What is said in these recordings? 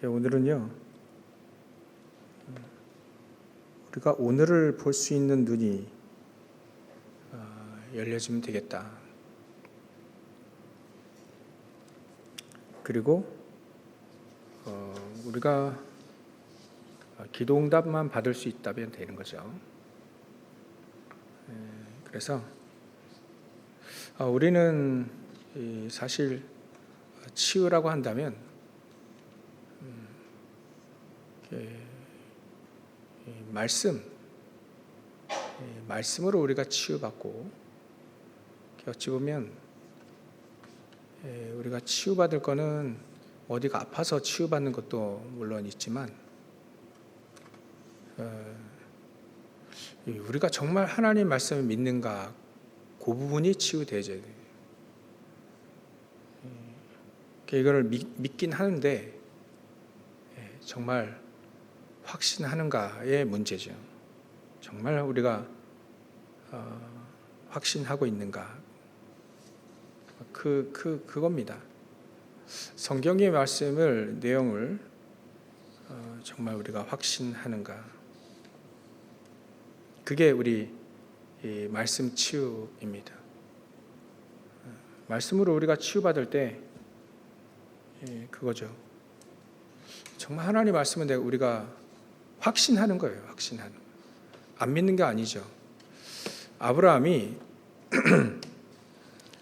오늘은요, 우리가 오늘을 볼 수 있는 눈이 열려지면 되겠다. 그리고 우리가 기도응답만 받을 수 있다면 되는 거죠. 그래서 우리는 사실 치유라고 한다면 말씀으로 우리가 치유받고, 어찌 보면 우리가 치유받을 거는 어디가 아파서 치유받는 것도 물론 있지만, 우리가 정말 하나님 말씀을 믿는가, 그 부분이 치유되어야 돼요. 이거를 믿긴 하는데 정말 확신하는가의 문제죠. 정말 우리가 확신하고 있는가, 그겁니다. 성경의 말씀을, 내용을 정말 우리가 확신하는가, 그게 우리 말씀 치유입니다. 말씀으로 우리가 치유받을 때 그거죠. 정말 하나님 말씀은 우리가 확신하는 거예요. 확신하는 거. 안 믿는 게 아니죠. 아브라함이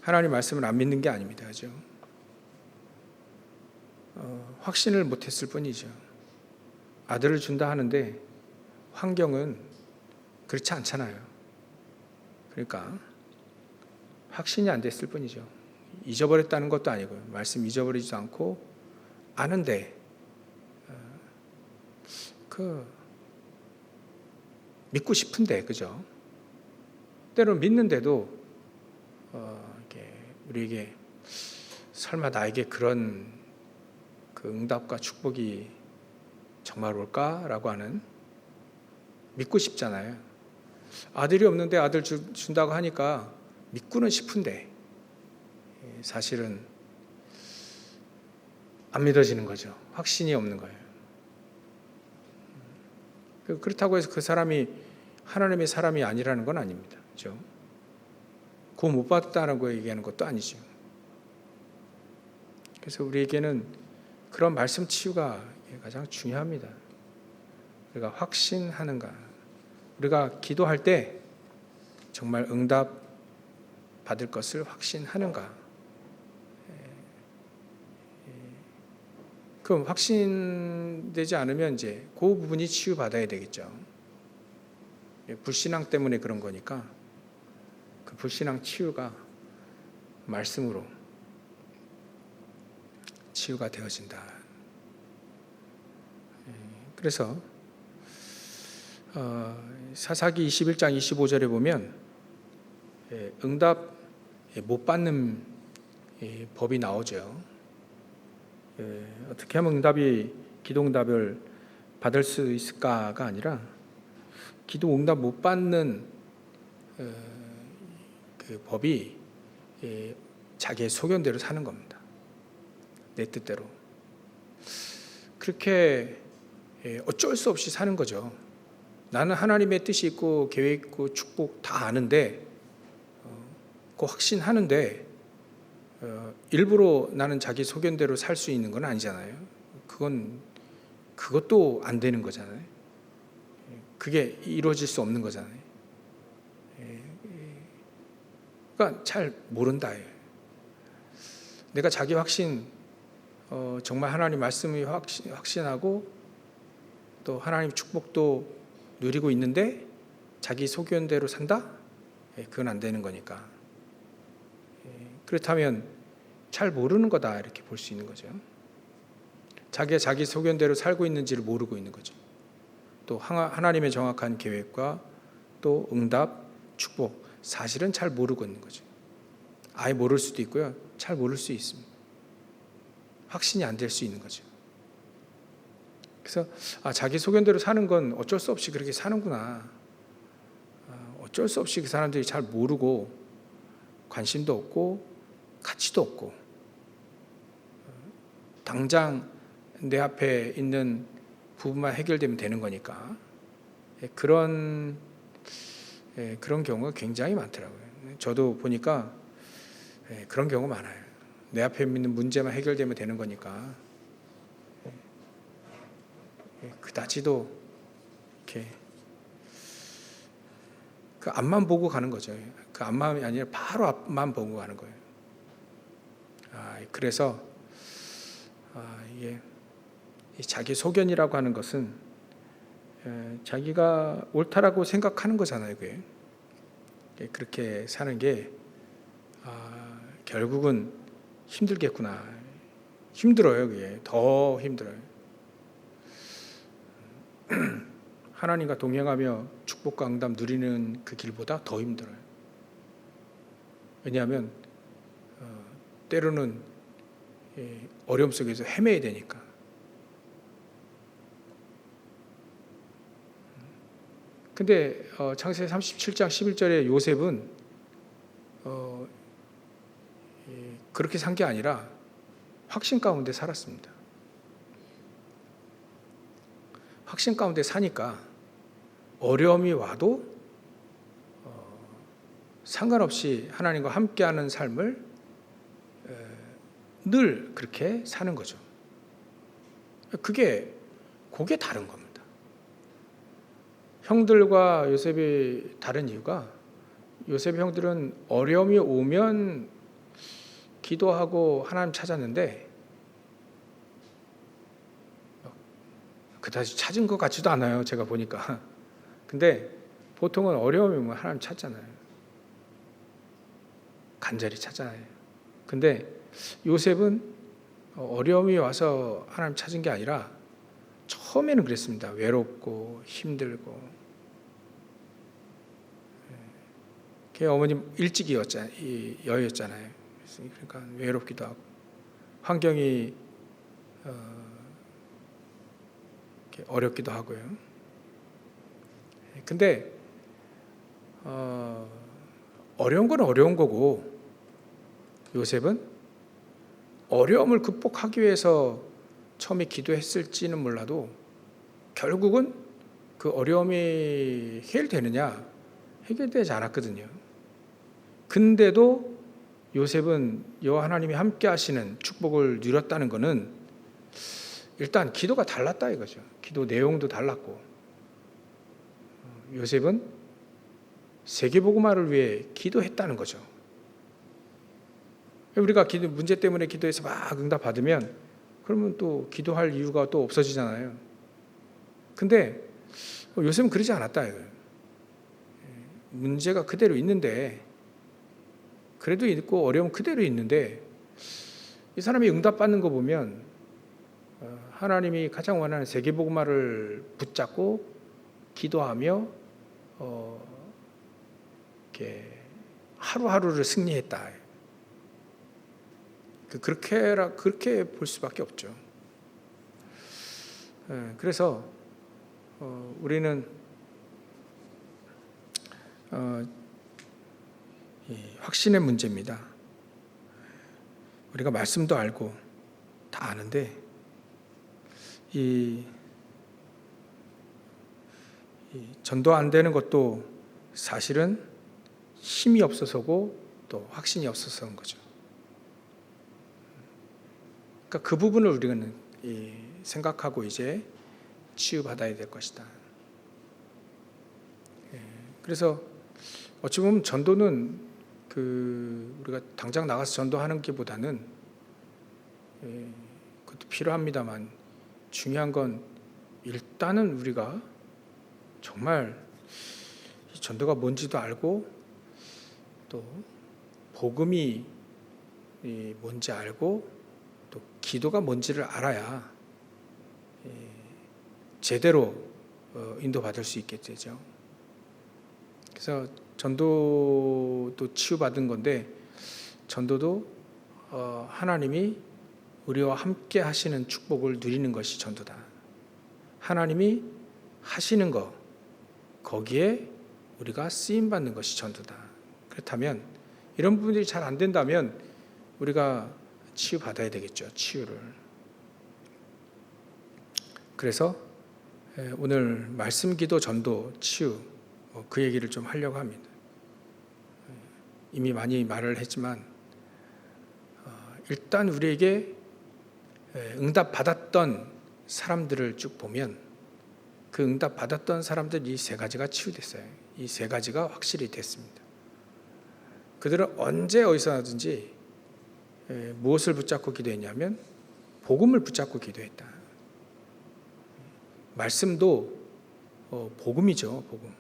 하나님 말씀을 안 믿는 게 아닙니다. 그죠? 확신을 못했을 뿐이죠. 아들을 준다 하는데 환경은 그렇지 않잖아요. 그러니까 확신이 안 됐을 뿐이죠. 잊어버렸다는 것도 아니고요. 말씀 잊어버리지도 않고 아는데 믿고 싶은데, 그죠? 때로 믿는데도 우리에게 설마 나에게 그런 응답과 축복이 정말 올까라고 하는, 믿고 싶잖아요. 아들이 없는데 아들 준다고 하니까 믿고는 싶은데 사실은 안 믿어지는 거죠. 확신이 없는 거예요. 그렇다고 해서 그 사람이 하나님의 사람이 아니라는 건 아닙니다. 그렇죠? 구원 못 받았다는 거 얘기하는 것도 아니죠. 그래서 우리에게는 그런 말씀 치유가 가장 중요합니다. 우리가 확신하는가, 우리가 기도할 때 정말 응답 받을 것을 확신하는가. 그럼 확신되지 않으면 이제 그 부분이 치유받아야 되겠죠. 불신앙 때문에 그런 거니까 그 불신앙 치유가 말씀으로 치유가 되어진다. 그래서 사사기 21장 25절에 보면 응답 못 받는 법이 나오죠. 어떻게 하면 기도 응답을 받을 수 있을까가 아니라, 기도 응답 못 받는 그 법이 자기의 소견대로 사는 겁니다. 내 뜻대로. 그렇게 어쩔 수 없이 사는 거죠. 나는 하나님의 뜻이 있고 계획 있고 축복 다 아는데, 그 확신하는데 일부러 나는 자기 소견대로 살 수 있는 건 아니잖아요. 그것도 안 되는 거잖아요. 그게 이루어질 수 없는 거잖아요. 그러니까 잘 모른다. 내가 자기 확신, 정말 하나님 말씀이 확신하고 또 하나님 축복도 누리고 있는데 자기 소견대로 산다? 그건 안 되는 거니까. 그렇다면 잘 모르는 거다, 이렇게 볼 수 있는 거죠. 자기가 자기 소견대로 살고 있는지를 모르고 있는 거죠. 또 하나님의 정확한 계획과 또 응답, 축복, 사실은 잘 모르고 있는 거죠. 아예 모를 수도 있고요, 잘 모를 수 있습니다. 확신이 안 될 수 있는 거죠. 그래서 자기 소견대로 사는 건 어쩔 수 없이 그렇게 사는구나. 어쩔 수 없이 그 사람들이 잘 모르고 관심도 없고 가치도 없고 당장 내 앞에 있는 부분만 해결되면 되는 거니까 그런 경우가 굉장히 많더라고요. 저도 보니까 그런 경우가 많아요. 내 앞에 있는 문제만 해결되면 되는 거니까 그다지도 이렇게 그 앞만 보고 가는 거죠. 그 앞만이 아니라 바로 앞만 보고 가는 거예요. 그래서 이게 자기 소견이라고 하는 것은 자기가 옳다라고 생각하는 거잖아요. 그게 그렇게 사는 게 결국은 힘들겠구나. 힘들어요. 그게 더 힘들어요. 하나님과 동행하며 축복과 응답 누리는 그 길보다 더 힘들어요. 왜냐하면 때로는 어려움 속에서 헤매야 되니까. 근데 창세기 37장 11절에 요셉은 그렇게 산 게 아니라 확신 가운데 살았습니다. 확신 가운데 사니까 어려움이 와도 상관없이 하나님과 함께하는 삶을 늘 그렇게 사는 거죠. 그게 다른 겁니다. 형들과 요셉이 다른 이유가 요셉 형들은 어려움이 오면 기도하고 하나님 찾았는데 그다지 찾은 것 같지도 않아요. 제가 보니까. 근데 보통은 어려움이 오면 하나님 찾잖아요. 간절히 찾잖아요. 근데 요셉은 어려움이 와서 하나님 찾은 게 아니라 처음에는 그랬습니다. 외롭고 힘들고. 어머님 일찍이었잖아요. 그러니까 외롭기도 하고 환경이 어렵기도 하고요. 근데 어려운 건 어려운 거고 요셉은 어려움을 극복하기 위해서 처음에 기도했을지는 몰라도 결국은 그 어려움이 해결되느냐? 해결되지 않았거든요. 근데도 요셉은 여호와 하나님이 함께 하시는 축복을 누렸다는 것은 일단 기도가 달랐다 이거죠. 기도 내용도 달랐고 요셉은 세계복음화를 위해 기도했다는 거죠. 우리가 문제 때문에 기도해서 막 응답 받으면 그러면 또 기도할 이유가 또 없어지잖아요. 근데 요셉은 그러지 않았다 이거예요. 문제가 그대로 있는데 그래도 있고 어려움 그대로 있는데 이 사람이 응답받는 거 보면 하나님이 가장 원하는 세계복음화를 붙잡고 기도하며 이렇게 하루하루를 승리했다. 그렇게 볼 수밖에 없죠. 그래서 우리는 확신의 문제입니다. 우리가 말씀도 알고 다 아는데 이 전도 안 되는 것도 사실은 힘이 없어서고 또 확신이 없어서인 거죠. 그러니까 그 부분을 우리는 생각하고 이제 치유받아야 될 것이다. 그래서 어찌 보면 전도는 우리가 당장 나가서 전도하는 게보다는 그것도 필요합니다만 중요한 건 일단은 우리가 정말 전도가 뭔지도 알고 또 복음이 뭔지 알고 또 기도가 뭔지를 알아야 제대로 인도받을 수 있게 되죠. 그래서 전도도 치유받은 건데 전도도 하나님이 우리와 함께 하시는 축복을 누리는 것이 전도다. 하나님이 하시는 것 거기에 우리가 쓰임받는 것이 전도다. 그렇다면 이런 부분들이 잘 안 된다면 우리가 치유받아야 되겠죠. 치유를. 그래서 오늘 말씀, 기도, 전도, 치유 그 얘기를 좀 하려고 합니다. 이미 많이 말을 했지만 일단 우리에게 응답 받았던 사람들을 쭉 보면 그 응답 받았던 사람들 이 세 가지가 치유됐어요. 이 세 가지가 확실히 됐습니다. 그들은 언제 어디서든지 무엇을 붙잡고 기도했냐면 복음을 붙잡고 기도했다. 말씀도 복음이죠. 복음.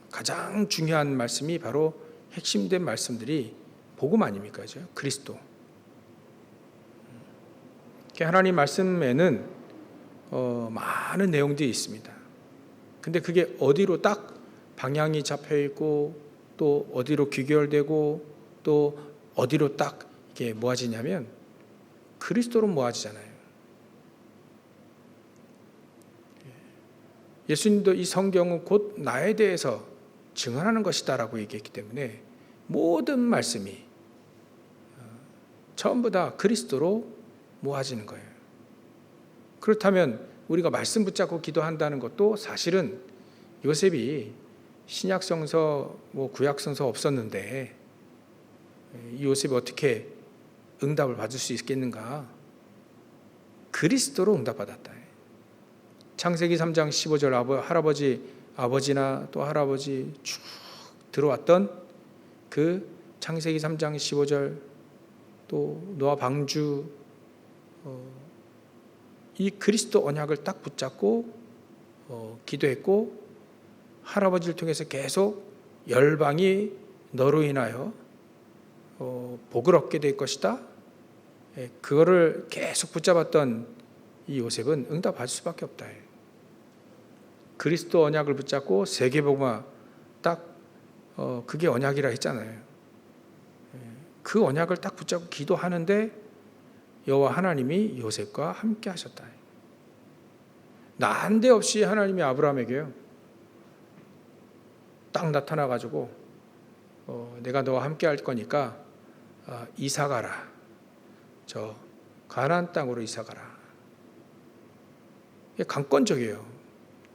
가장 중요한 말씀이 바로 핵심된 말씀들이 복음 아닙니까? 그리스도. 하나님 말씀에는 많은 내용들이 있습니다. 근데 그게 어디로 딱 방향이 잡혀 있고 또 어디로 귀결되고 또 어디로 딱 이게 모아지냐면 그리스도로 모아지잖아요. 예수님도 이 성경은 곧 나에 대해서 증언하는 것이다라고 얘기했기 때문에 모든 말씀이 전부 다 그리스도로 모아지는 거예요. 그렇다면 우리가 말씀 붙잡고 기도한다는 것도 사실은 요셉이 신약성서 구약성서 없었는데 이 요셉이 어떻게 응답을 받을 수 있겠는가? 그리스도로 응답받았다. 창세기 3장 15절 아버지나 또 할아버지 쭉 들어왔던 그 창세기 3장 15절 또 노아 방주 이 그리스도 언약을 딱 붙잡고 기도했고 할아버지를 통해서 계속 열방이 너로 인하여 복을 얻게 될 것이다. 그거를 계속 붙잡았던 이 요셉은 응답할 수밖에 없다. 그리스도 언약을 붙잡고 세계복음화 딱 그게 언약이라 했잖아요. 그 언약을 딱 붙잡고 기도하는데 여호와 하나님이 요셉과 함께 하셨다. 난데없이 하나님이 아브라함에게요 딱 나타나가지고 내가 너와 함께 할 거니까 이사 가라. 저 가나안 땅으로 이사 가라. 이게 강권적이에요.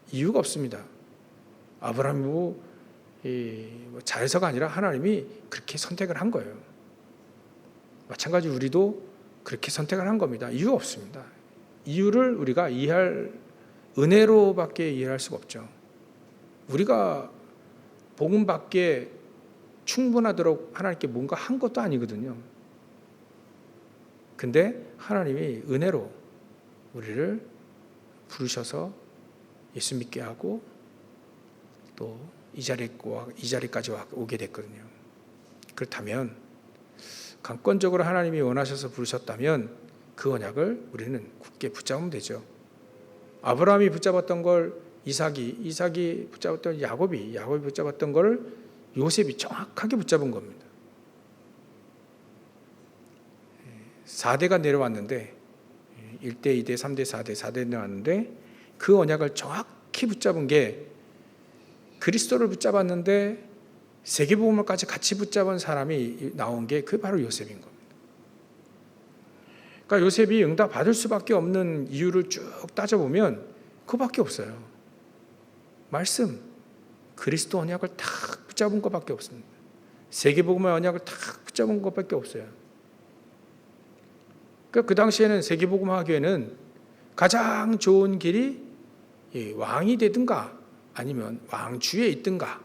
이유가 없습니다. 아브라함이 잘해서가 아니라 하나님이 그렇게 선택을 한 거예요. 마찬가지 우리도 그렇게 선택을 한 겁니다. 이유가 없습니다. 이유를 우리가 은혜로밖에 이해할 수가 없죠. 우리가 복음 밖에 충분하도록 하나님께 뭔가 한 것도 아니거든요. 근데 하나님이 은혜로 우리를 부르셔서 예수 믿게 하고 또 이 자리까지 오게 됐거든요. 그렇다면 강권적으로 하나님이 원하셔서 부르셨다면 그 언약을 우리는 굳게 붙잡으면 되죠. 아브라함이 붙잡았던 걸 이삭이 붙잡았던 야곱이 붙잡았던 걸 요셉이 정확하게 붙잡은 겁니다. 4대가 내려왔는데 1대, 2대, 3대, 4대 내려왔는데 그 언약을 정확히 붙잡은 게 그리스도를 붙잡았는데 세계복음을까지 같이 붙잡은 사람이 나온 게 그 바로 요셉인 겁니다. 그러니까 요셉이 응답 받을 수밖에 없는 이유를 쭉 따져보면 그밖에 없어요. 말씀, 그리스도 언약을 탁 붙잡은 것밖에 없습니다. 세계복음의 언약을 탁 붙잡은 것밖에 없어요. 그러니까 그 당시에는 세계복음 하기에는 가장 좋은 길이 왕이 되든가 아니면 왕주에 있든가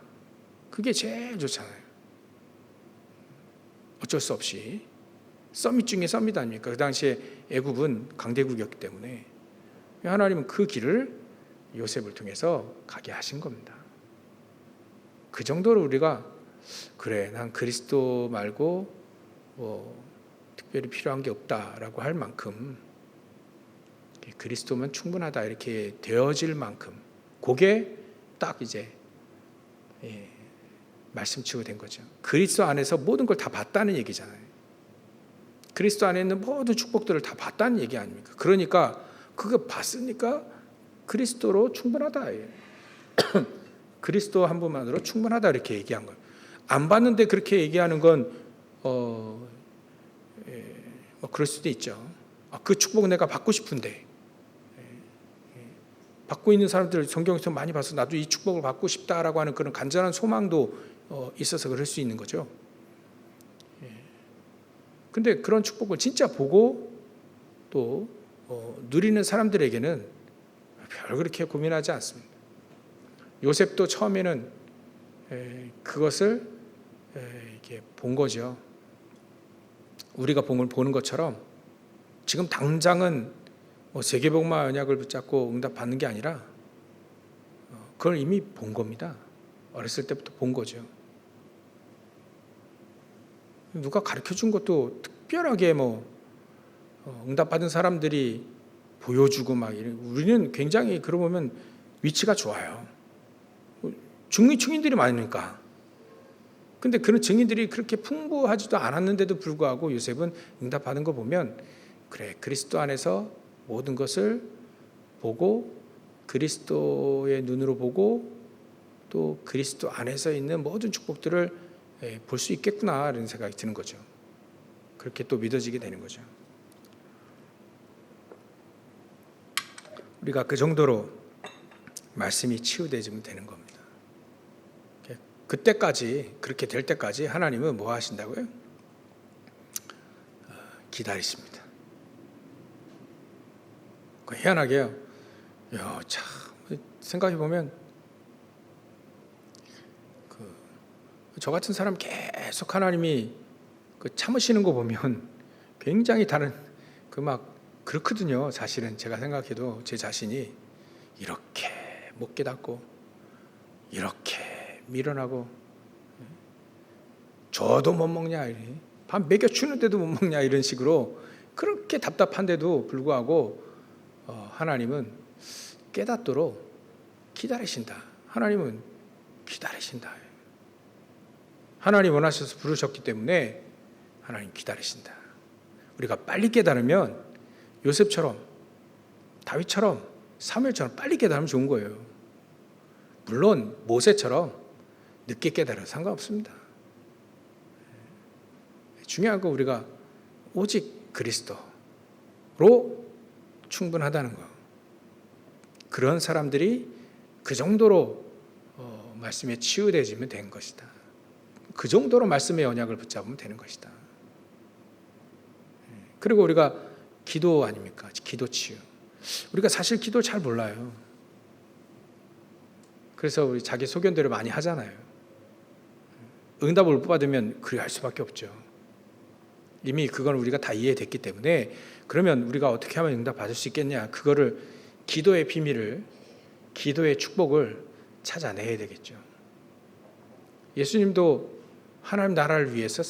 그게 제일 좋잖아요. 어쩔 수 없이 서밋 중에 서밋 아닙니까? 그 당시에 애굽은 강대국이었기 때문에 하나님은 그 길을 요셉을 통해서 가게 하신 겁니다. 그 정도로 우리가 그래 난 그리스도 말고 특별히 필요한 게 없다라고 할 만큼 그리스도면 충분하다 이렇게 되어질 만큼 그게 딱 이제 말씀 치유된 거죠. 그리스도 안에서 모든 걸 다 봤다는 얘기잖아요. 그리스도 안에 있는 모든 축복들을 다 봤다는 얘기 아닙니까? 그러니까 그거 봤으니까 그리스도로 충분하다. 그리스도 한 분만으로 충분하다 이렇게 얘기한 거예요. 안 봤는데 그렇게 얘기하는 건 그럴 수도 있죠. 그 축복 내가 받고 싶은데 받고 있는 사람들 성경에서 많이 봐서 나도 이 축복을 받고 싶다라고 하는 그런 간절한 소망도 있어서 그럴 수 있는 거죠. 근데 그런 축복을 진짜 보고 또 누리는 사람들에게는 별 그렇게 고민하지 않습니다. 요셉도 처음에는 그것을 이렇게 본 거죠. 우리가 보는 것처럼 지금 당장은 세계복음화 언약을 붙잡고 응답받는 게 아니라 그걸 이미 본 겁니다. 어렸을 때부터 본 거죠. 누가 가르쳐 준 것도 특별하게 응답받은 사람들이 보여주고 막 이런, 우리는 굉장히 그러고 보면 위치가 좋아요. 증인들이 많으니까. 근데 그런 증인들이 그렇게 풍부하지도 않았는데도 불구하고 요셉은 응답받은 거 보면 그래, 그리스도 안에서 모든 것을 보고 그리스도의 눈으로 보고 또 그리스도 안에서 있는 모든 축복들을 볼 수 있겠구나 이런 생각이 드는 거죠. 그렇게 또 믿어지게 되는 거죠. 우리가 그 정도로 말씀이 치유되지면 되는 겁니다. 그때까지, 그렇게 될 때까지 하나님은 뭐 하신다고요? 기다리십니다. 희한하게요. 참 생각해 보면 저 같은 사람 계속 하나님이 참으시는 거 보면 굉장히 다른 그렇거든요. 사실은 제가 생각해도 제 자신이 이렇게 못 깨닫고 이렇게 밀어나고 저도 못 먹냐, 밥 먹여주는데도 못 먹냐 이런 식으로 그렇게 답답한데도 불구하고 하나님은 깨닫도록 기다리신다. 하나님은 기다리신다. 하나님 원하셔서 부르셨기 때문에 하나님 기다리신다. 우리가 빨리 깨달으면 요셉처럼, 다윗처럼, 사무엘처럼 빨리 깨달으면 좋은 거예요. 물론 모세처럼 늦게 깨달아도 상관없습니다. 중요한 건 우리가 오직 그리스도로 충분하다는 거. 그런 사람들이 그 정도로 말씀에 치유되어지면 된 것이다. 그 정도로 말씀의 언약을 붙잡으면 되는 것이다. 그리고 우리가 기도 아닙니까? 기도 치유. 우리가 사실 기도를 잘 몰라요. 그래서 우리 자기 소견대로 많이 하잖아요. 응답을 못 받으면 그래 할 수밖에 없죠. 이미 그건 우리가 다 이해됐기 때문에 그러면 우리가 어떻게 하면 응답 받을 수 있겠냐? 그거를 기도의 비밀을, 기도의 축복을 찾아내야 되겠죠. 예수님도 하나님 나라를 위해서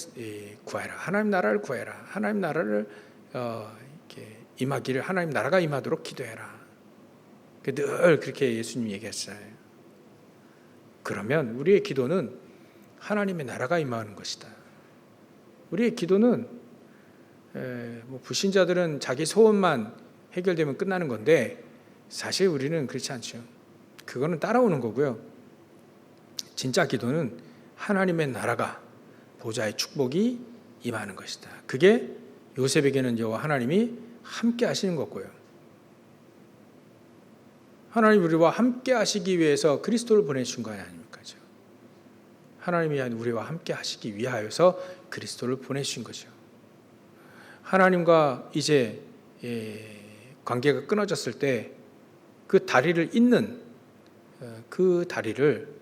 구하라. 하나님 나라를 구해라. 하나님 나라를 이렇게 임하기를, 하나님 나라가 임하도록 기도해라. 늘 그렇게 예수님 얘기했어요. 그러면 우리의 기도는 하나님의 나라가 임하는 것이다. 우리의 기도는 불신자들은 자기 소원만 해결되면 끝나는 건데 사실 우리는 그렇지 않죠. 그거는 따라오는 거고요. 진짜 기도는 하나님의 나라가, 보좌의 축복이 임하는 것이다. 그게 요셉에게는 여호와 하나님이 함께 하시는 거고요. 하나님 우리와 함께 하시기 위해서 그리스도를 보내신 거 아닙니까? 하나님이 우리와 함께 하시기 위하여서 그리스도를 보내신 거죠. 하나님과 이제 관계가 끊어졌을 때 그 다리를 잇는 그 다리를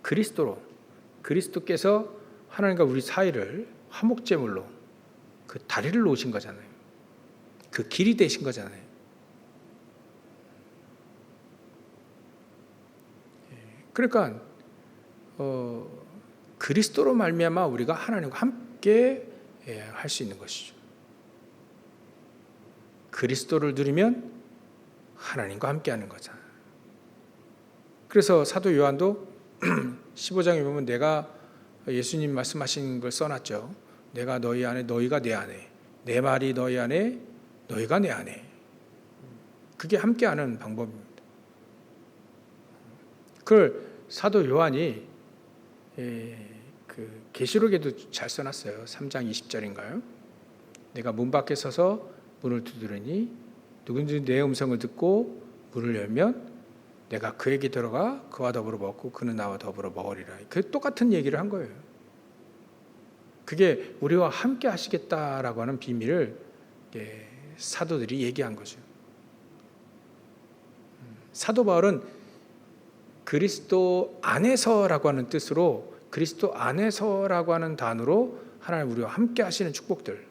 그리스도로, 그리스도께서 하나님과 우리 사이를 화목제물로 그 다리를 놓으신 거잖아요. 그 길이 되신 거잖아요. 그러니까 그리스도로 말미암아 우리가 하나님과 함께 할 수 있는 것이죠. 그리스도를 누리면 하나님과 함께 하는 거잖아요. 그래서 사도 요한도 15장에 보면 내가 예수님 말씀하신 걸 써놨죠. 내가 너희 안에, 너희가 내 안에, 내 말이 너희 안에, 너희가 내 안에. 그게 함께하는 방법입니다. 그걸 사도 요한이 그 계시록에도 잘 써놨어요. 3장 20절인가요? 내가 문 밖에 서서 문을 두드리니 누구든지 내 음성을 듣고 문을 열면 내가 그에게 들어가 그와 더불어 먹고 그는 나와 더불어 먹으리라. 그 똑같은 얘기를 한 거예요. 그게 우리와 함께 하시겠다라고 하는 비밀을 사도들이 얘기한 거죠. 사도 바울은 그리스도 안에서라고 하는 뜻으로, 그리스도 안에서라고 하는 단어로 하나님 우리와 함께 하시는 축복들,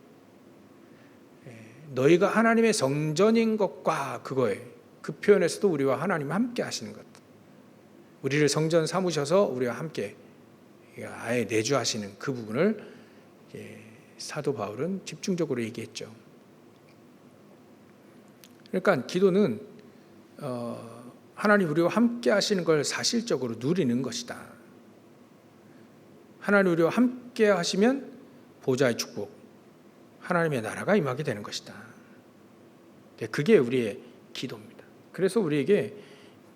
너희가 하나님의 성전인 것과 그거에, 그 표현에서도 우리와 하나님 함께 하시는 것, 우리를 성전 삼으셔서 우리와 함께 아예 내주하시는 그 부분을 사도 바울은 집중적으로 얘기했죠. 그러니까 기도는 하나님 우리와 함께 하시는 걸 사실적으로 누리는 것이다. 하나님 우리와 함께 하시면 보좌의 축복, 하나님의 나라가 임하게 되는 것이다. 그게 우리의 기도입니다. 그래서 우리에게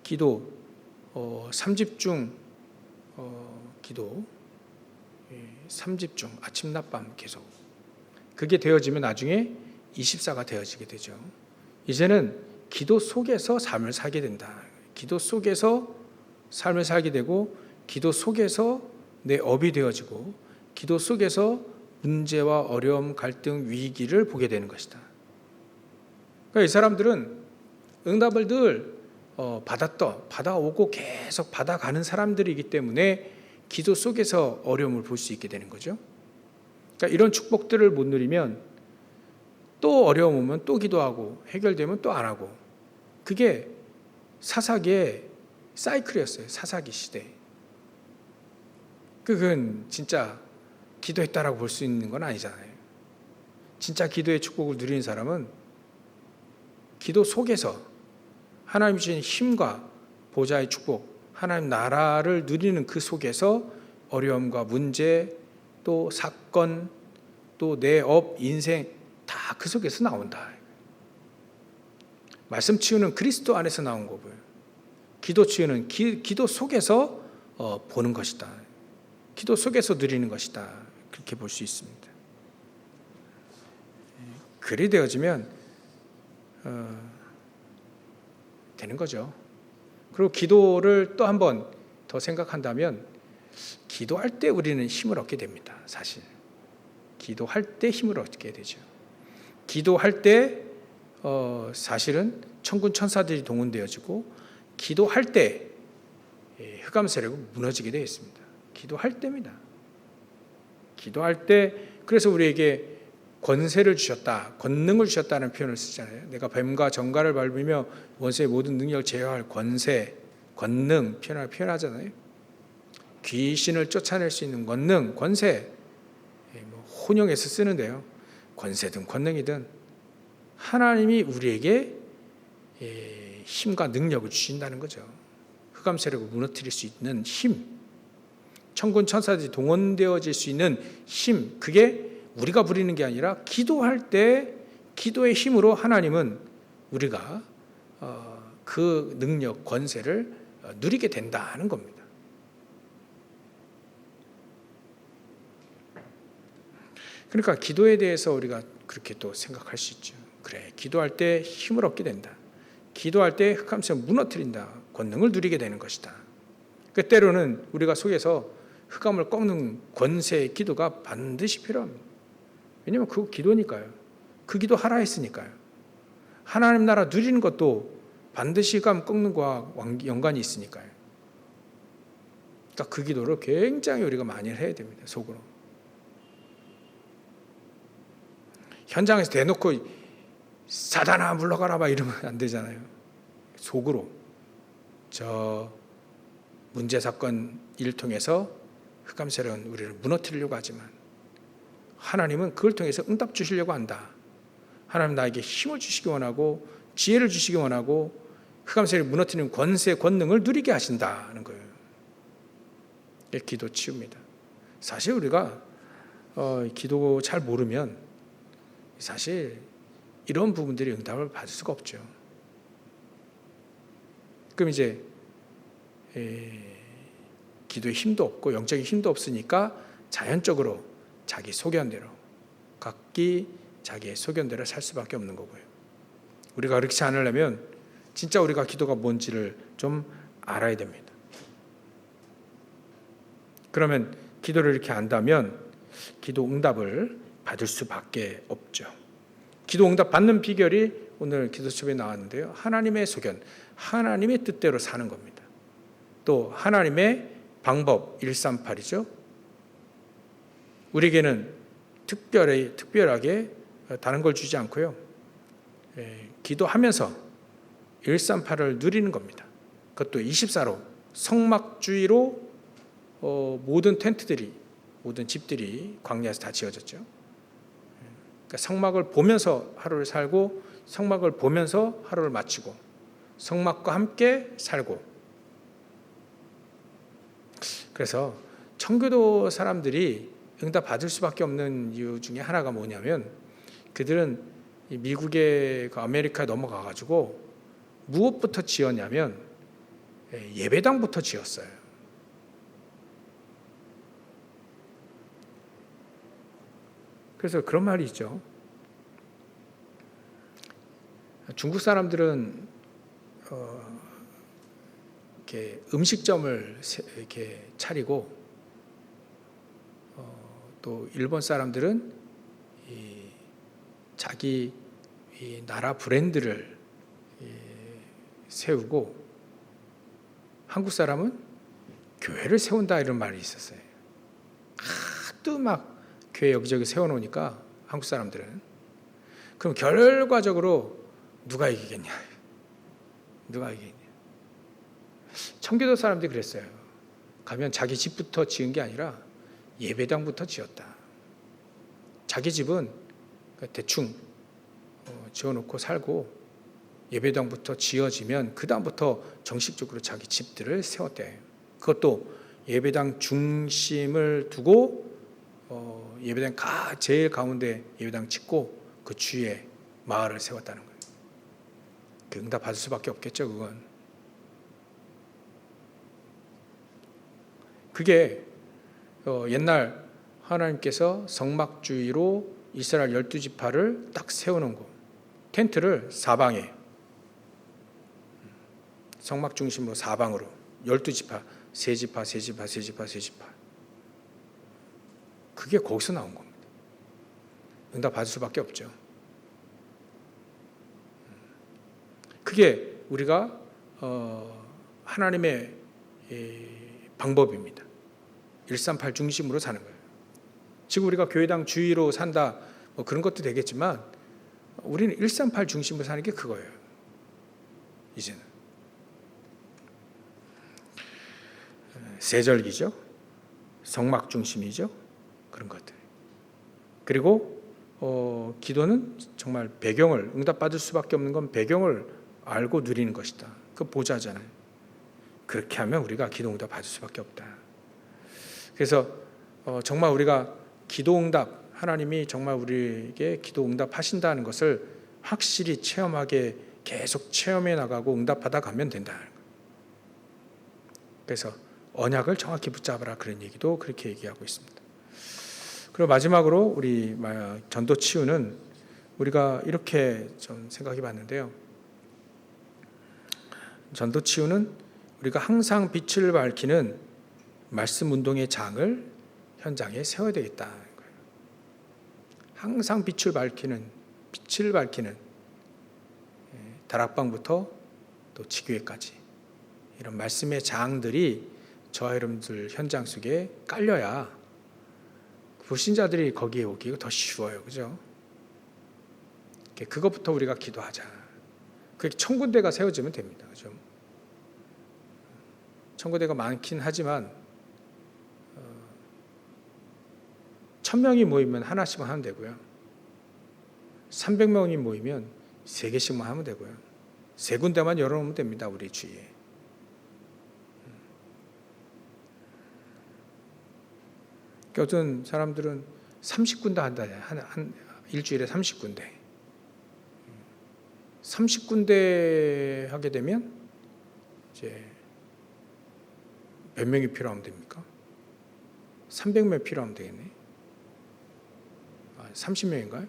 기도, 3집중 기도, 3집중 아침 낮밤 계속, 그게 되어지면 나중에 24가 되어지게 되죠. 이제는 기도 속에서 삶을 살게 된다. 기도 속에서 삶을 살게 되고, 기도 속에서 내 업이 되어지고, 기도 속에서 문제와 어려움, 갈등, 위기를 보게 되는 것이다. 그러니까 이 사람들은 응답을 늘 받아오고 계속 받아가는 사람들이기 때문에 기도 속에서 어려움을 볼 수 있게 되는 거죠. 그러니까 이런 축복들을 못 누리면 또 어려움 오면 또 기도하고, 해결되면 또 안 하고, 그게 사사기의 사이클이었어요. 사사기 시대. 그건 진짜 기도했다라고 볼 수 있는 건 아니잖아요. 진짜 기도의 축복을 누리는 사람은 기도 속에서 하나님 주신 힘과 보좌의 축복, 하나님 나라를 누리는 그 속에서 어려움과 문제, 또 사건, 또 내 업, 인생 다 그 속에서 나온다. 말씀 치유는 그리스도 안에서 나온 거고요. 기도 치유는 기도 속에서 보는 것이다. 기도 속에서 누리는 것이다. 그렇게 볼 수 있습니다. 그리 되어지면 되는 거죠. 그리고 기도를 또 한 번 더 생각한다면, 기도할 때 우리는 힘을 얻게 됩니다. 사실 기도할 때 힘을 얻게 되죠. 기도할 때 사실은 천군 천사들이 동원되어지고, 기도할 때 흑암 세력이 무너지게 되어 있습니다. 기도할 때입니다. 기도할 때, 그래서 우리에게 권세를 주셨다, 권능을 주셨다는 표현을 쓰잖아요. 내가 뱀과 정갈을 밟으며 원수의 모든 능력을 제어할 권세, 권능 표현하잖아요. 귀신을 쫓아낼 수 있는 권능, 권세, 혼용해서 쓰는데요. 권세든 권능이든 하나님이 우리에게 힘과 능력을 주신다는 거죠. 흑암 세력을 무너뜨릴 수 있는 힘, 천군 천사들이 동원되어질 수 있는 힘, 그게 우리가 부리는 게 아니라 기도할 때 기도의 힘으로 하나님은 우리가 그 능력, 권세를 누리게 된다는 겁니다. 그러니까 기도에 대해서 우리가 그렇게 또 생각할 수 있죠. 그래, 기도할 때 힘을 얻게 된다. 기도할 때 흑암세력을 무너뜨린다. 권능을 누리게 되는 것이다. 그 때로는 우리가 속에서 흑암을 꺾는 권세의 기도가 반드시 필요합니다. 왜냐하면 그거 기도니까요. 그 기도 하라 했으니까요. 하나님 나라 누리는 것도 반드시 흑암 꺾는 것과 연관이 있으니까요. 그러니까 그 기도를 굉장히 우리가 많이 해야 됩니다. 속으로. 현장에서 대놓고 사단아 물러가라 막 이러면 안 되잖아요. 속으로 저 문제 사건 일을 통해서 흑암 세력은 우리를 무너뜨리려고 하지만 하나님은 그걸 통해서 응답 주시려고 한다. 하나님 나에게 힘을 주시기 원하고 지혜를 주시기 원하고 흑암 세력을 무너뜨리는 권세, 권능을 누리게 하신다는 거예요. 이게 기도 치유입니다. 사실 우리가 기도 잘 모르면 사실 이런 부분들이 응답을 받을 수가 없죠. 그럼 이제 기도에 힘도 없고 영적인 힘도 없으니까 자연적으로 자기 소견대로, 각기 자기의 소견대로 살 수밖에 없는 거고요. 우리가 그렇지 않으려면 진짜 우리가 기도가 뭔지를 좀 알아야 됩니다. 그러면 기도를 이렇게 안다면 기도 응답을 받을 수밖에 없죠. 기도 응답 받는 비결이 오늘 기도첩에 나왔는데요. 하나님의 소견, 하나님의 뜻대로 사는 겁니다. 또 하나님의 방법 138이죠. 우리에게는 특별하게 다른 걸 주지 않고요. 기도하면서 138을 누리는 겁니다. 그것도 24로 성막주의로 모든 텐트들이, 모든 집들이 광야에서 다 지어졌죠. 그러니까 성막을 보면서 하루를 살고, 성막을 보면서 하루를 마치고, 성막과 함께 살고. 그래서 청교도 사람들이 응답 받을 수밖에 없는 이유 중에 하나가 뭐냐면, 그들은 미국의 아메리카에 넘어가가지고 무엇부터 지었냐면 예배당부터 지었어요. 그래서 그런 말이 있죠. 중국 사람들은 이렇게 음식점을 이렇게 차리고, 또 일본 사람들은 자기 나라 브랜드를 세우고, 한국 사람은 교회를 세운다 이런 말이 있었어요. 하도 막 교회 여기저기 세워놓으니까 한국 사람들은, 그럼 결과적으로 누가 이기겠냐? 누가 이기겠냐? 청교도 사람들이 그랬어요. 가면 자기 집부터 지은 게 아니라 예배당부터 지었다. 자기 집은 대충 지어놓고 살고, 예배당부터 지어지면 그 다음부터 정식적으로 자기 집들을 세웠대. 그것도 예배당 중심을 두고 예배당 제일 가운데 예배당 짓고 그 주위에 마을을 세웠다는 거예요. 그 응답 받을 수밖에 없겠죠, 그건. 그게 옛날 하나님께서 성막주의로 이스라엘 12지파를 딱 세우는 거, 텐트를 사방에, 성막 중심으로 사방으로 12지파, 세 지파, 그게 거기서 나온 겁니다. 응답 받을 수밖에 없죠. 그게 우리가 하나님의 방법입니다. 138 중심으로 사는 거예요. 지금 우리가 교회당 주의로 산다, 뭐 그런 것도 되겠지만, 우리는 138 중심으로 사는 게 그거예요. 이제는 세절기죠, 성막 중심이죠, 그런 것들. 그리고 기도는 정말 배경을, 응답받을 수밖에 없는 건 배경을 알고 누리는 것이다. 그 보자잖아요. 그렇게 하면 우리가 기도 응답 받을 수밖에 없다. 그래서 정말 우리가 기도 응답, 하나님이 정말 우리에게 기도 응답 하신다는 것을 확실히 체험하게, 계속 체험해 나가고 응답받아 가면 된다. 그래서 언약을 정확히 붙잡아라, 그런 얘기도 그렇게 얘기하고 있습니다. 그리고 마지막으로 우리 전도 치유는 우리가 이렇게 좀 생각해 봤는데요. 전도 치유는 우리가 항상 빛을 밝히는 말씀 운동의 장을 현장에 세워야 되겠다는 거예요. 항상 빛을 밝히는 다락방부터 또 지교회까지 이런 말씀의 장들이 저와 여러분들 현장 속에 깔려야 불신자들이 거기에 오기가 더 쉬워요. 그죠? 그것부터 우리가 기도하자. 그게 천군대가 세워지면 됩니다. 그죠? 천군대가 많긴 하지만 1000명이 모이면 하나씩만 하면 되고요. 300명이 모이면 3개씩만 하면 되고요. 3군데만 열어놓으면 됩니다. 우리 주위에. 어떤 사람들은 30군데 한다. 한 일주일에 30군데. 30군데 하게 되면 이제 몇 명이 필요하면 됩니까? 300명 필요하면 되겠네. 30명인가요?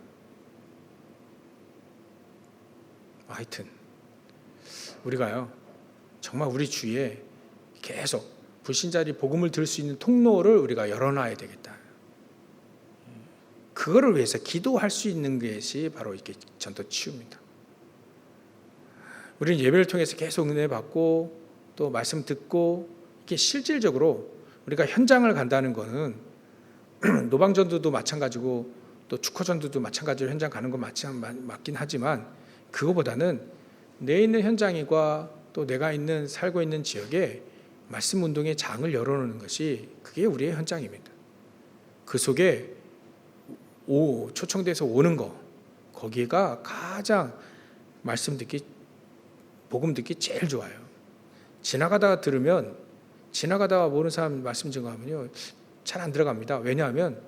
하여튼 우리가요 정말 우리 주위에 계속 불신자들이 복음을 들을 수 있는 통로를 우리가 열어놔야 되겠다. 그거를 위해서 기도할 수 있는 것이 바로 이렇게 전도 치유입니다. 우리는 예배를 통해서 계속 은혜 받고 또 말씀 듣고 이게 실질적으로 우리가 현장을 간다는 것은 노방전도도 마찬가지고 또 축구전도도 마찬가지로 현장 가는 건 맞긴 하지만 그거보다는 내 있는 현장과 또 내가 살고 있는 지역에 말씀 운동의 장을 열어놓는 것이 그게 우리의 현장입니다. 그 속에 초청돼서 오는 거 거기가 가장 말씀 듣기 복음 듣기 제일 좋아요. 지나가다가 모르는 사람 말씀 증거하면요 잘 안 들어갑니다. 왜냐하면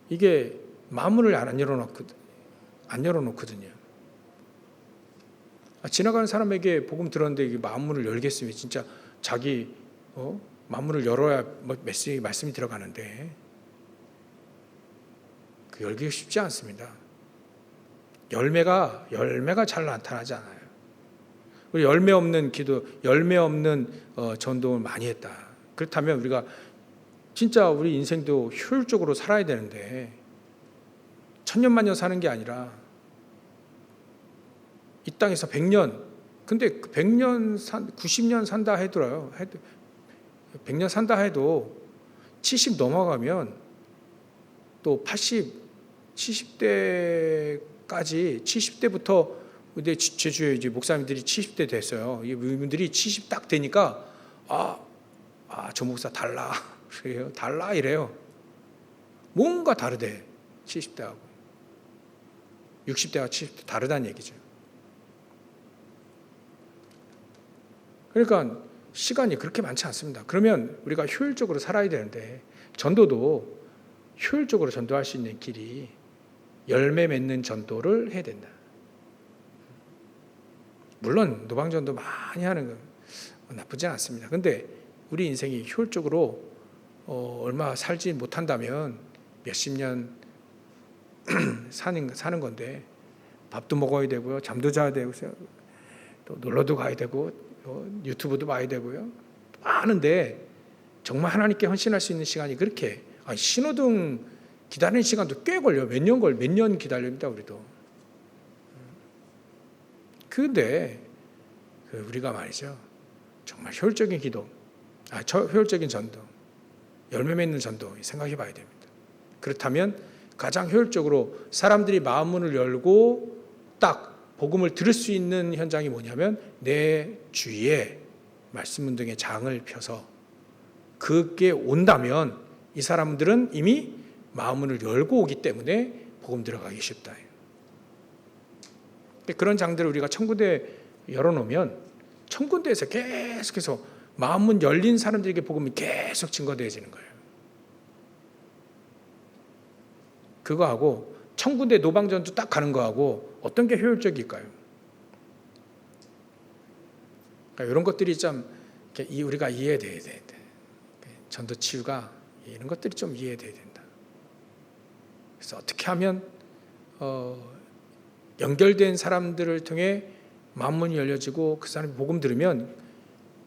이게 마음문을 안 열어놓거든요. 지나가는 사람에게 복음 들었는데 이게 마음문을 열겠으면 진짜 자기 마음문을 열어야 말씀이 들어가는데 그 열기가 쉽지 않습니다. 열매가 잘 나타나지 않아요. 우리 열매 없는 기도, 열매 없는 전도를 많이 했다. 그렇다면 우리가 진짜 우리 인생도 효율적으로 살아야 되는데 천년만년 사는 게 아니라 이 땅에서 100년, 근데 90년 산다 해도요. 100년 산다 해도 70 넘어가면 또 70대까지 70대부터 근데 제 주위에 이제 목사님들이 70대 됐어요. 이분들이 70 딱 되니까 저 목사 달라 그래요. 달라 이래요. 뭔가 다르대. 70대하고 60대와 70대 다르다는 얘기죠. 그러니까 시간이 그렇게 많지 않습니다. 그러면 우리가 효율적으로 살아야 되는데 전도도 효율적으로 전도할 수 있는 길이 열매 맺는 전도를 해야 된다. 물론 노방전도 많이 하는 건 나쁘지 않습니다. 근데 우리 인생이 효율적으로 얼마 살지 못한다면 몇십 년 사는 건데 밥도 먹어야 되고요. 잠도 자야 되고 또 놀러도 가야 되고 유튜브도 봐야 되고요. 많은데 정말 하나님께 헌신할 수 있는 시간이 그렇게 신호등 기다리는 시간도 꽤 걸려요. 몇 년 기다립니다. 우리도. 근데 우리가 말이죠. 정말 효율적인 기도, 효율적인 전도, 열매 맺는 전도 생각해 봐야 됩니다. 그렇다면 가장 효율적으로 사람들이 마음문을 열고 딱 복음을 들을 수 있는 현장이 뭐냐면 내 주위에 말씀 운동의 장을 펴서 그게 온다면 이 사람들은 이미 마음문을 열고 오기 때문에 복음 들어가기 쉽다. 그런 장들을 우리가 천군대 열어놓으면 천군대에서 계속해서 마음문 열린 사람들에게 복음이 계속 증거되어지는 거예요. 그거하고 천군대 노방전도 딱 가는 거하고 어떤 게 효율적일까요? 그러니까 이런 것들이 좀 우리가 이해돼야 돼. 전도 치유가 이런 것들이 좀 이해돼야 된다. 그래서 어떻게 하면 연결된 사람들을 통해 마음문이 열려지고 그 사람이 복음 들으면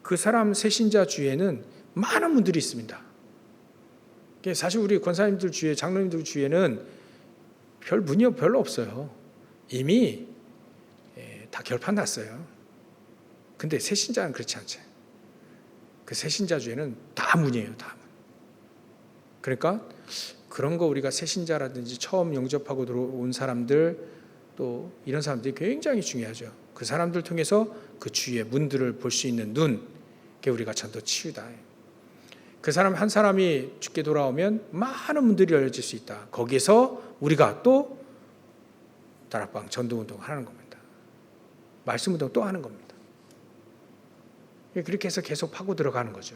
그 사람 새신자 주위에는 많은 분들이 있습니다. 사실 우리 권사님들 주위에 장로님들 주위에는 별 문이 별로 없어요. 이미 다 결판 났어요. 근데 새신자는 그렇지 않죠. 그 새신자 주위에는 다 문이에요. 다 문. 그러니까 그런 거 우리가 새신자라든지 처음 영접하고 들어온 사람들 또 이런 사람들이 굉장히 중요하죠. 그 사람들 통해서 그 주위의 문들을 볼 수 있는 눈, 그게 우리가 전도 치유다. 그 사람 한 사람이 죽게 돌아오면 많은 문들이 열려질 수 있다. 거기서 우리가 또 다락방 전도운동을 하는 겁니다. 말씀운동 또 하는 겁니다. 그렇게 해서 계속 파고 들어가는 거죠.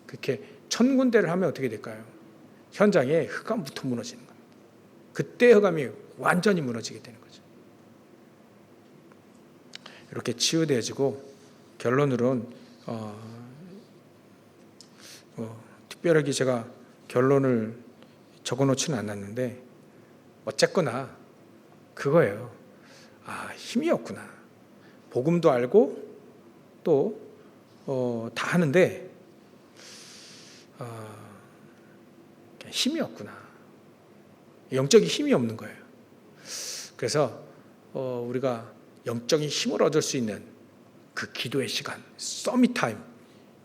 그렇게 1000군데를 하면 어떻게 될까요? 현장에 흑암부터 무너지는 겁니다. 그때 흑암이 완전히 무너지게 되는 거죠. 이렇게 치유되어지고 결론으로는 특별하게 제가 결론을 적어놓지는 않았는데 어쨌거나 그거예요. 힘이 없구나. 복음도 알고 또 다 하는데 힘이 없구나. 영적인 힘이 없는 거예요. 그래서 우리가 영적인 힘을 얻을 수 있는 그 기도의 시간, 서밋 타임,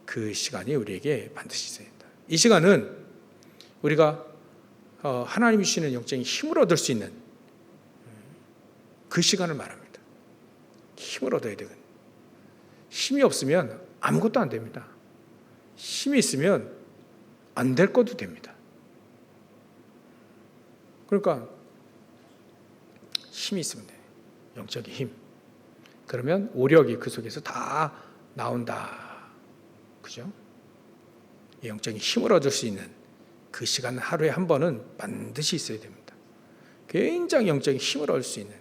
그 시간이 우리에게 반드시 있어야 된다. 이 시간은 우리가 하나님이 주시는 영적인 힘을 얻을 수 있는 그 시간을 말합니다. 힘을 얻어야 되거든요. 힘이 없으면 아무것도 안 됩니다. 힘이 있으면 안 될 것도 됩니다. 그러니까 힘이 있으면 돼요. 영적인 힘. 그러면 오력이 그 속에서 다 나온다. 그죠? 영적인 힘을 얻을 수 있는 그 시간 하루에 한 번은 반드시 있어야 됩니다. 굉장히 영적인 힘을 얻을 수 있는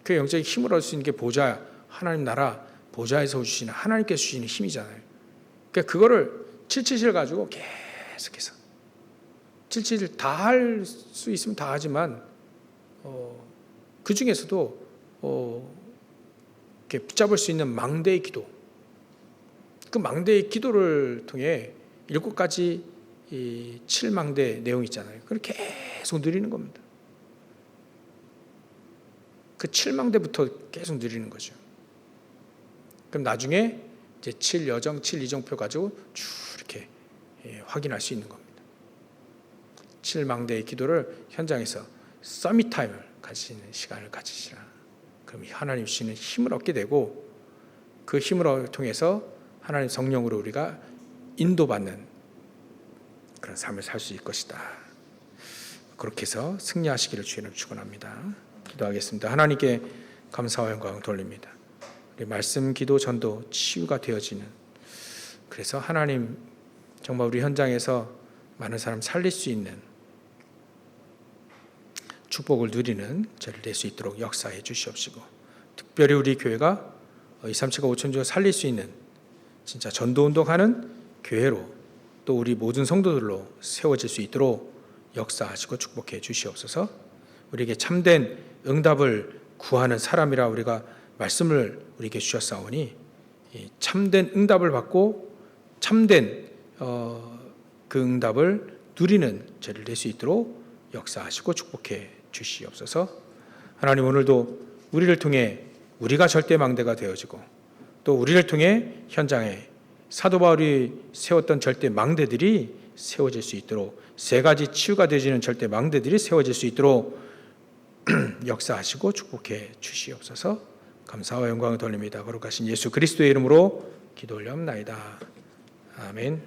그 영적인 힘을 얻을 수 있는 게 보좌, 하나님 나라 보좌에서 주시는 하나님께서 주시는 힘이잖아요. 그러니까 그거를 777 가지고 계속해서 777 다 할 수 있으면 다 하지만 그 중에서도 이렇게 붙잡을 수 있는 망대의 기도, 그 망대의 기도를 통해 7가지 이 7망대 내용 있잖아요. 그걸 계속 누리는 겁니다. 그 7망대부터 계속 누리는 거죠. 그럼 나중에 이제 7여정, 7이정표 가지고 쭉 이렇게 확인할 수 있는 겁니다. 7망대의 기도를 현장에서 서밋 타임을 가지시는 시간을 가지시라. 그럼 하나님 주시는 힘을 얻게 되고 그 힘을 통해서 하나님 성령으로 우리가 인도받는 그런 삶을 살 수 있을 것이다. 그렇게 해서 승리하시기를 주의는 축원합니다. 기도하겠습니다. 하나님께 감사와 영광을 돌립니다. 우리 말씀, 기도, 전도, 치유가 되어지는, 그래서 하나님 정말 우리 현장에서 많은 사람 살릴 수 있는 축복을 누리는 저를 낼 수 있도록 역사해 주시옵시고, 특별히 우리 교회가 237가 5천주가 살릴 수 있는 진짜 전도운동하는 교회로 또 우리 모든 성도들로 세워질 수 있도록 역사하시고 축복해 주시옵소서. 우리에게 참된 응답을 구하는 사람이라 우리가 말씀을 우리에게 주셨사오니 참된 응답을 받고 참된 그 응답을 누리는 저를 낼 수 있도록 역사하시고 축복해 주시옵소서. 하나님, 오늘도 우리를 통해 우리가 절대망대가 되어지고 또 우리를 통해 현장에 사도 바울이 세웠던 절대망대들이 세워질 수 있도록, 3가지 치유가 되어지는 절대망대들이 세워질 수 있도록 역사하시고 축복해 주시옵소서. 감사와 영광을 돌립니다. 거룩하신 예수 그리스도의 이름으로 기도 올려옵나이다. 아멘.